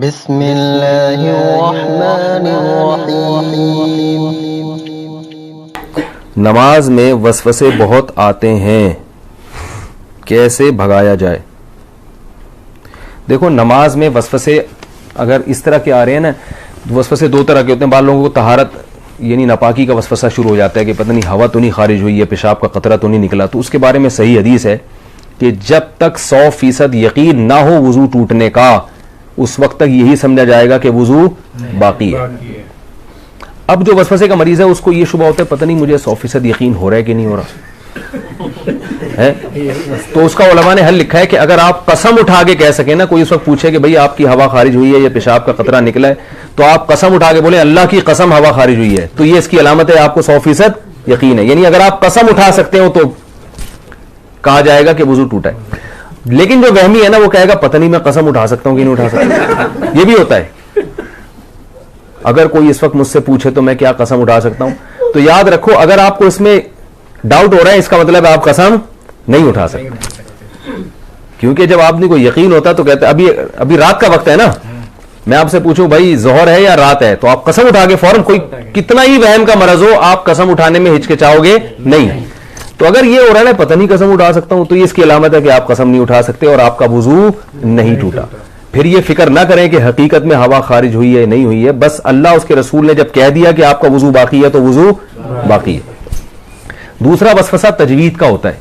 बिस्मिल्लाहिर्रहमानिर्रहीम। नमाज में वसवसे बहुत आते हैं, कैसे भगाया जाए? देखो, नमाज में वसवसे अगर इस तरह के आ रहे हैं ना, वसवसे दो तरह के होते हैं। बाद लोगों को तहारत यानी नापाकी का वसवसा शुरू हो जाता है कि पता नहीं हवा तो नहीं खारिज हुई है, पेशाब का कतरा तो नहीं निकला। तो उसके बारे में सही हदीस है कि जब तक 100% यकीन ना हो वजू टूटने का, उस वक्त तक यही समझा जाएगा कि वजू बाकी है। अब जो वसवसे का मरीज है उसको ये शुबा होता है पता नहीं मुझे 100% यकीन हो रहा है कि नहीं हो रहा है। तो उसका उलमा ने हल लिखा है कि अगर आप कसम उठा के कह सके ना, कोई उस वक्त पूछे कि भाई आपकी हवा खारिज हुई है या पेशाब का कतरा निकला है, तो आप कसम उठा के बोले अल्लाह की कसम हवा खारिज हुई है, तो ये इसकी अलामत है आपको 100% यकीन है। यानी अगर आप कसम उठा सकते हो तो कहा जाएगा कि वजू टूटा है। लेकिन जो वहमी है ना, वो कहेगा पता नहीं मैं कसम उठा सकता हूं कि नहीं उठा सकता। ये भी होता है। अगर कोई इस वक्त मुझसे पूछे तो मैं क्या कसम उठा सकता हूं, तो याद रखो अगर आपको इसमें डाउट हो रहा है, इसका मतलब है आप कसम नहीं उठा सकते। क्योंकि जब आदमी को यकीन होता तो कहते अभी रात का वक्त है ना, मैं आपसे पूछूं भाई जोहर है या रात है, तो आप कसम उठा के फौरन, कोई कितना ही वहम का मरज हो, आप कसम उठाने में हिचकिचाओगे नहीं। तो अगर ये हो रहा है पता नहीं कसम उठा सकता हूं, तो ये इसकी अलामत है कि आप कसम नहीं उठा सकते और आपका वुजू नहीं टूटा। फिर ये फिक्र ना करें कि हकीकत में हवा खारिज हुई है नहीं हुई है, बस अल्लाह उसके रसूल ने जब कह दिया कि आपका वुजू बाकी है तो वुजू बाकी है। दूसरा वसवसा तजवीद का होता है।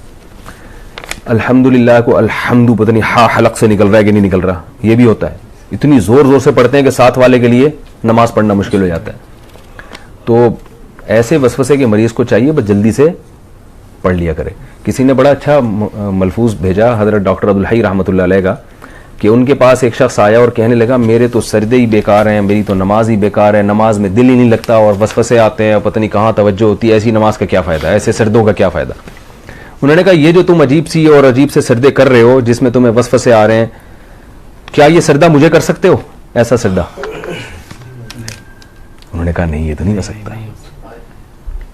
अल्हम्दुलिल्लाह को अल्हम्दु पता नहीं हा हलक से निकल रहा है कि नहीं निकल रहा, ये भी होता है। इतनी जोर जोर से पढ़ते हैं कि साथ वाले के लिए नमाज पढ़ना मुश्किल हो जाता है। तो ऐसे वसवसे के मरीज को चाहिए बस जल्दी से पढ़ लिया करे। किसी ने बड़ा अच्छा मलफूज भेजा हजरत डॉक्टर अब्दुल हई रहमतुल्लाह अलैह का, कि उनके पास एक शख्स आया और कहने लगा मेरे तो सजदे ही बेकार हैं, मेरी तो नमाज ही बेकार है, नमाज में दिल ही नहीं लगता और वसवसे आते हैं, पता नहीं कहाँ तवज्जो होती है, ऐसी नमाज का क्या फ़ायदा, ऐसे सजदों का क्या फ़ायदा। उन्होंने कहा ये जो तुम अजीब सी और अजीब से सजदे कर रहे हो जिसमें तुम्हें वसवसे आ रहे हैं, क्या ये सजदा मुझे कर सकते हो ऐसा सजदा? उन्होंने कहा नहीं, ये तो नहीं कर सकता।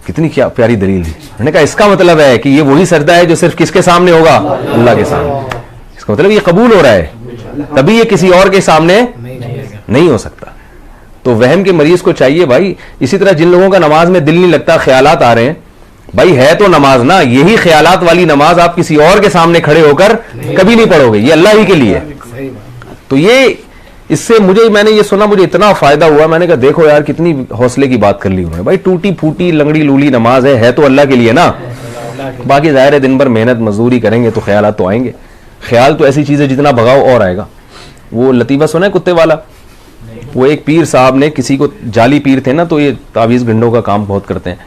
कितनी क्या प्यारी दलील है। उन्होंने कहा इसका मतलब है कि ये वही सजदा है जो सिर्फ किसके सामने होगा? अल्लाह के सामने। इसका मतलब ये कबूल हो रहा है, तभी ये किसी और के सामने नहीं हो सकता। तो वहम के मरीज को चाहिए भाई, इसी तरह जिन लोगों का नमाज में दिल नहीं लगता, ख्यालात आ रहे हैं, भाई है तो नमाज ना, यही ख्यालात वाली नमाज आप किसी और के सामने खड़े होकर कभी नहीं पढ़ोगे, ये अल्लाह ही के लिए। तो ये इससे मैंने ये सुना, मुझे इतना फायदा हुआ। मैंने कहा देखो यार कितनी हौसले की बात कर ली उन्होंने। भाई टूटी फूटी लंगड़ी लूली नमाज है तो अल्लाह के लिए ना, बाकी जाहिर है दिन भर मेहनत मजदूरी करेंगे तो ख्यालात तो आएंगे। ख्याल तो ऐसी चीज है जितना भगाओ और आएगा। वो लतीफा सुना है कुत्ते वाला? वो एक पीर साहब ने किसी को, जाली पीर थे ना, तो ये तावीज़ गंडों का काम बहुत करते हैं,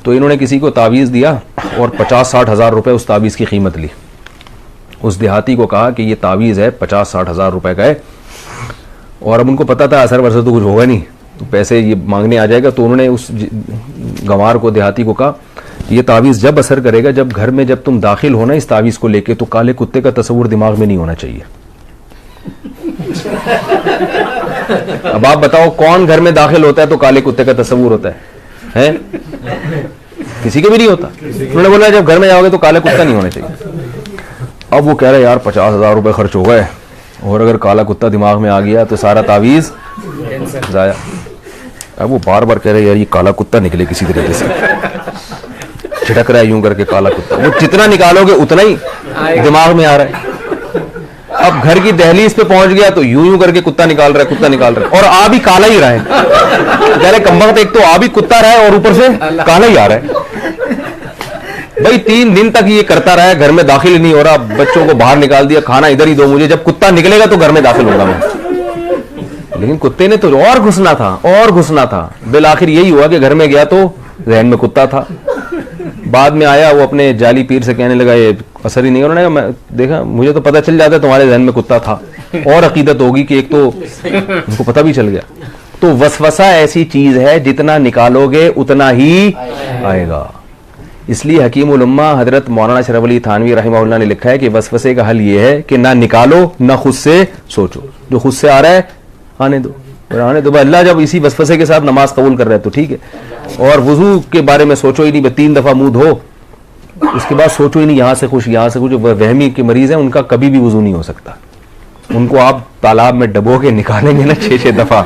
तो इन्होंने किसी को तावीज़ दिया और 50-60 हज़ार रुपये उस तावीज़ की कीमत ली। उस देहाती को कहा कि ये तावीज़ है 50-60 हज़ार रुपये का है, और अब उनको पता था असर वरसर तो कुछ होगा नहीं, तो पैसे ये मांगने आ जाएगा। तो उन्होंने उस गंवार को, देहाती को कहा ये तावीज़ जब असर करेगा, जब घर में जब तुम दाखिल होना इस तावीज़ को लेके, तो काले कुत्ते का तस्वुर दिमाग में नहीं होना चाहिए। अब आप बताओ कौन घर में दाखिल होता है तो काले कुत्ते का तस्वुर होता है? किसी के भी नहीं होता। उन्होंने बोला जब घर में जाओगे तो काला कुत्ता नहीं होना चाहिए। अब वो कह रहे यार 50 हज़ार रुपये खर्च हो गए, और अगर काला कुत्ता दिमाग में आ गया तो सारा तावीज़ जाया। अब वो बार बार कह रहे यार ये काला कुत्ता निकले किसी तरीके से, छिटक रहा है यूं करके काला कुत्ता। वो जितना निकालोगे उतना ही दिमाग में आ रहा है। अब घर की दहलीज पे पहुंच गया तो यूं यूं करके कुत्ता निकाल रहा है, कुत्ता निकाल रहा है, और आ भी काला ही रहा है। कह रहे कमबख्त, एक तो आ भी कुत्ता रहा है और ऊपर से काला ही आ रहा है। भाई 3 दिन तक ये करता रहा है, घर में दाखिल ही नहीं हो रहा, बच्चों को बाहर निकाल दिया, खाना इधर ही दो मुझे, जब कुत्ता निकलेगा तो घर में दाखिल होगा मैं। लेकिन कुत्ते ने तो और घुसना था। बिल आखिर यही हुआ कि घर में गया तो जहन में कुत्ता था। बाद में आया वो अपने जाली पीर से कहने लगा ये असर ही नहीं। उन्होंने मैं देखा, मुझे तो पता चल जाता तुम्हारे जहन में कुत्ता था, और अकीदत होगी कि एक तो उनको पता भी चल गया। तो वसवसा ऐसी चीज है जितना निकालोगे उतना ही आएगा। इसलिए हकीम उल उम्मा हजरत मौलाना शरफ अली थानवी रहमहुल्लाह ने लिखा है कि वसवसे का हल ये है कि ना निकालो ना खुद से सोचो, जो खुद से आ रहा है आने दो, आने दो। अल्लाह जब इसी वसवसे के साथ नमाज कबूल कर रहा है तो ठीक है। और वजू के बारे में सोचो ही नहीं, 3 दफा मुंह धो, उसके बाद सोचो ही नहीं यहाँ से कुछ यहाँ से कुछ। वहमी के मरीज हैं उनका कभी भी वजू नहीं हो सकता, उनको आप तालाब में डबो के निकालेंगे ना 6-6 दफा,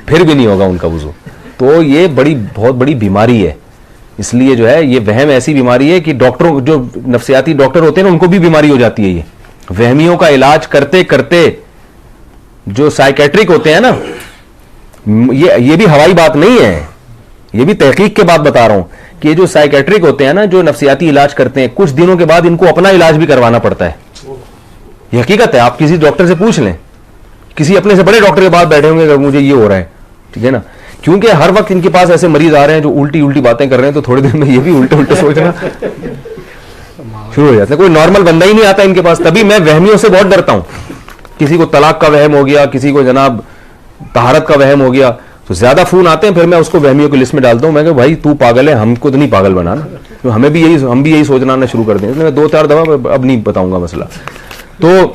फिर भी नहीं होगा उनका वुजू। तो ये बहुत बड़ी बीमारी है। इसलिए जो है ये वहम ऐसी बीमारी है कि डॉक्टरों, जो नफ्सियाती डॉक्टर होते हैं ना, उनको भी बीमारी हो जाती है ये। वहमियों का इलाज करते करते जो साइकेट्रिक होते हैं ना, ये भी हवाई बात नहीं है, ये भी तहकीक के बाद बता रहा हूं कि ये जो साइकेट्रिक होते हैं ना, जो नफ्सियाती इलाज करते हैं, कुछ दिनों के बाद इनको अपना इलाज भी करवाना पड़ता है। ये हकीकत है, आप किसी डॉक्टर से पूछ लें, किसी अपने से बड़े डॉक्टर के पास बैठे होंगे कि मुझे ये हो रहा है, ठीक है ना, क्योंकि हर वक्त इनके पास ऐसे मरीज आ रहे हैं जो उल्टी उल्टी बातें कर रहे हैं, तो थोड़ी देर में ये भी उल्टे उल्टे सोचना शुरू हो जाता है। कोई नॉर्मल बंदा ही नहीं आता इनके पास। तभी मैं वहमियों से बहुत डरता हूं। किसी को तलाक का वहम हो गया, किसी को जनाब तहारत का वहम हो गया, तो ज्यादा फोन आते हैं, फिर मैं उसको वहमियों की लिस्ट में डालता हूं। मैं कहूं भाई तू पागल है, हमको तो नहीं पागल बनाना, तो हम भी यही सोचना शुरू कर दें। इसलिए मैं 2-4 दफा अब नहीं बताऊंगा मसला। तो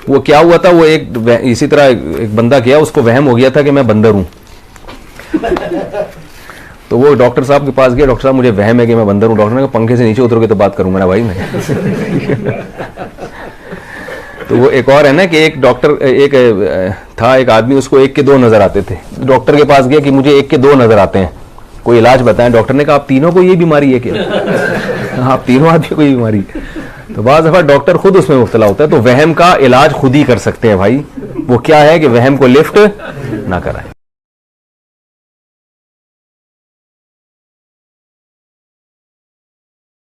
वो क्या हुआ था, वो इसी तरह एक बंदा गया, उसको वहम हो गया था कि मैं बंदर हूं। तो वो डॉक्टर साहब के पास गया, डॉक्टर साहब मुझे वहम है कि मैं बंदर हूं। डॉक्टर ने कहा पंखे से नीचे उतरोगे तो बात करूंगा ना भाई मैं। तो वो एक और है ना कि एक डॉक्टर, एक आदमी, उसको 1 के 2 नजर आते थे। डॉक्टर के पास गया कि मुझे 1 के 2 नजर आते हैं, कोई इलाज बताएं। डॉक्टर ने कहा आप तीनों को ये बीमारी है क्या? आप तीनों आदमी को ये बीमारी। तो बाज़ दफा डॉक्टर खुद उसमें मुब्तला होता है। तो वहम का इलाज खुद ही कर सकते हैं भाई। वो क्या है कि वहम को लिफ्ट ना कराएं।